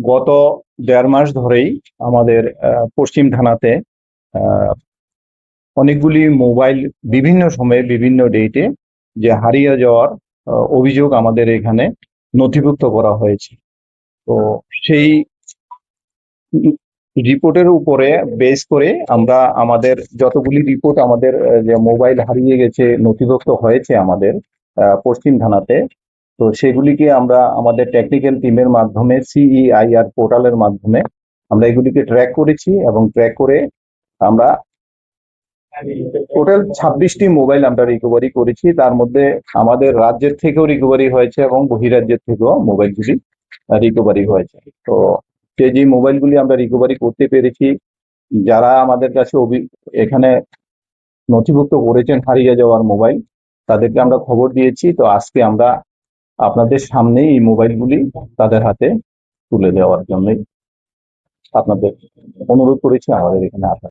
গত 1.5 মাস ধরেই আমাদের পশ্চিম থানাতে আহ, অনেকগুলি মোবাইল বিভিন্ন সময়ে বিভিন্ন ডেটে যে হারিয়ে যাওয়ার অভিযোগ আমাদের এখানে নথিভুক্ত করা হয়েছে। তো সেই রিপোর্টের উপরে বেস করে আমরা আমাদের যতগুলি রিপোর্ট আমাদের যে মোবাইল হারিয়ে গেছে নথিভুক্ত হয়েছে আমাদের পশ্চিম থানাতে, তো সেগুলিকে আমরা আমাদের টেকনিক্যাল টিমের মাধ্যমে সিইআইআর পোর্টালের মাধ্যমে আমরা এগুলিকে ট্র্যাক করেছি এবং ট্র্যাক করে আমরা টোটাল 26টি মোবাইল আমরা রিকভারি করেছি। তার মধ্যে আমাদের রাজ্যের থেকেও রিকভারি হয়েছে এবং বহিরাজ্যের থেকেও মোবাইলগুলি রিকভারি হয়েছে। তো যে মোবাইলগুলি আমরা রিকভারি করতে পেরেছি, যারা আমাদের কাছে এখানে নথিভুক্ত করেছেন হারিয়ে যাওয়ার মোবাইল, তাদেরকে আমরা খবর দিয়েছি। তো আজকে আমরা আপনাদের সামনেই এই মোবাইলগুলি তাদের হাতে তুলে দেওয়ার জন্যই আপনাদের অনুরোধ করেছি আমাদের এখানে আসার।